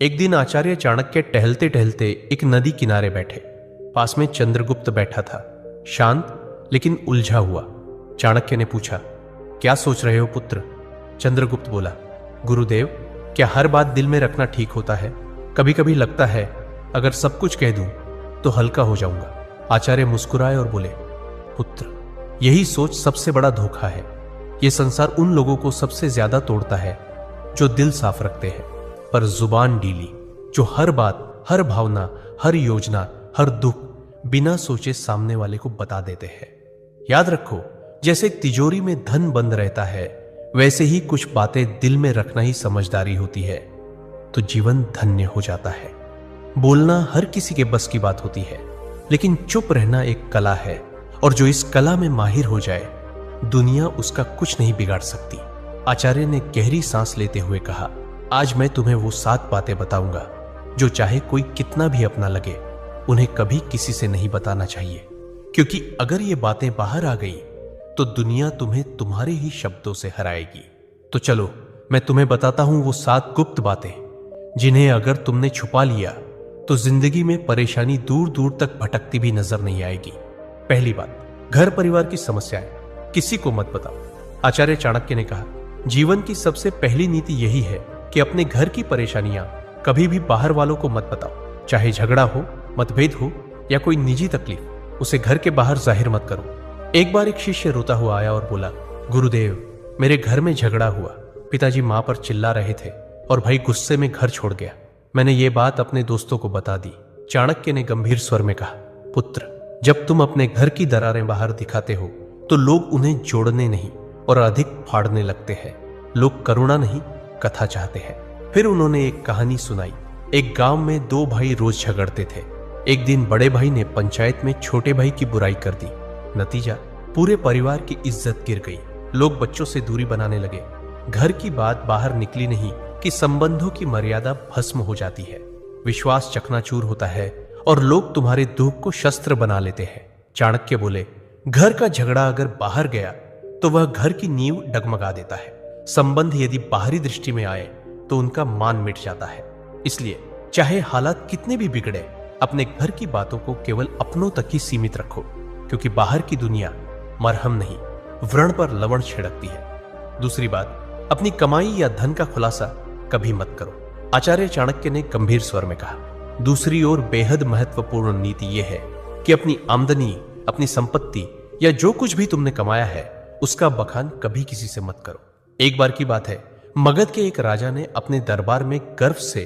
एक दिन आचार्य चाणक्य टहलते टहलते एक नदी किनारे बैठे। पास में चंद्रगुप्त बैठा था, शांत लेकिन उलझा हुआ। चाणक्य ने पूछा, क्या सोच रहे हो पुत्र? चंद्रगुप्त बोला, गुरुदेव, क्या हर बात दिल में रखना ठीक होता है? कभी कभी लगता है अगर सब कुछ कह दूं तो हल्का हो जाऊंगा। आचार्य मुस्कुराए और बोले, पुत्र, यही सोच सबसे बड़ा धोखा है। यह संसार उन लोगों को सबसे ज्यादा तोड़ता है जो दिल साफ रखते हैं पर जुबान ढीली, जो हर बात, हर भावना, हर योजना, हर दुख बिना सोचे सामने वाले को बता देते हैं। याद रखो, जैसे तिजोरी में धन बंद रहता है, वैसे ही कुछ बातें दिल में रखना ही समझदारी होती है, तो जीवन धन्य हो जाता है। बोलना हर किसी के बस की बात होती है, लेकिन चुप रहना एक कला है, और जो इस कला में माहिर हो जाए, दुनिया उसका कुछ नहीं बिगाड़ सकती। आचार्य ने गहरी सांस लेते हुए कहा, आज मैं तुम्हें वो 7 बातें बताऊंगा जो चाहे कोई कितना भी अपना लगे, उन्हें कभी किसी से नहीं बताना चाहिए, क्योंकि अगर ये बातें बाहर आ गई तो दुनिया तुम्हें तुम्हारे ही शब्दों से हराएगी। तो चलो, मैं तुम्हें बताता हूं वो 7 गुप्त बातें, जिन्हें अगर तुमने छुपा लिया तो जिंदगी में परेशानी दूर दूर तक भटकती भी नजर नहीं आएगी। पहली बात, घर परिवार की समस्याएं किसी को मत बताओ। आचार्य चाणक्य ने कहा, जीवन की सबसे पहली नीति यही है कि अपने घर की परेशानियां कभी भी बाहर वालों को मत बताओ। चाहे झगड़ा हो, मतभेद हो या कोई निजी तकलीफ, उसे घर के बाहर जाहिर मत करो। एक बार एक शिष्य रोता हुआ आया और बोला, गुरुदेव, मेरे घर में झगड़ा हुआ। पिताजी मां पर चिल्ला रहे थे और भाई गुस्से में घर छोड़ गया। मैंने ये बात अपने दोस्तों को बता दी। चाणक्य ने गंभीर स्वर में कहा, पुत्र, जब तुम अपने घर की दरारें बाहर दिखाते हो तो लोग उन्हें जोड़ने नहीं और अधिक फाड़ने लगते हैं। लोग करुणा नहीं, कथा चाहते हैं। फिर उन्होंने एक कहानी सुनाई। एक गांव में 2 भाई रोज झगड़ते थे। एक दिन बड़े भाई ने पंचायत में छोटे भाई की बुराई कर दी। नतीजा, पूरे परिवार की इज्जत गिर गई। लोग बच्चों से दूरी बनाने लगे। घर की बात बाहर निकली नहीं कि संबंधों की मर्यादा भस्म हो जाती है, विश्वास चकनाचूर होता है और लोग तुम्हारे दुख को शस्त्र बना लेते हैं। चाणक्य बोले, घर का झगड़ा अगर बाहर गया तो वह घर की नींव डगमगा देता है। संबंध यदि बाहरी दृष्टि में आए तो उनका मान मिट जाता है। इसलिए चाहे हालात कितने भी बिगड़े, अपने घर की बातों को केवल अपनों तक ही सीमित रखो, क्योंकि बाहर की दुनिया मरहम नहीं, व्रण पर लवण छिड़कती है। दूसरी बात, अपनी कमाई या धन का खुलासा कभी मत करो। आचार्य चाणक्य ने गंभीर स्वर में कहा, दूसरी ओर बेहद महत्वपूर्ण नीति यह है कि अपनी आमदनी, अपनी संपत्ति या जो कुछ भी तुमने कमाया है, उसका बखान कभी किसी से मत करो। एक बार की बात है, मगध के एक राजा ने अपने दरबार में गर्व से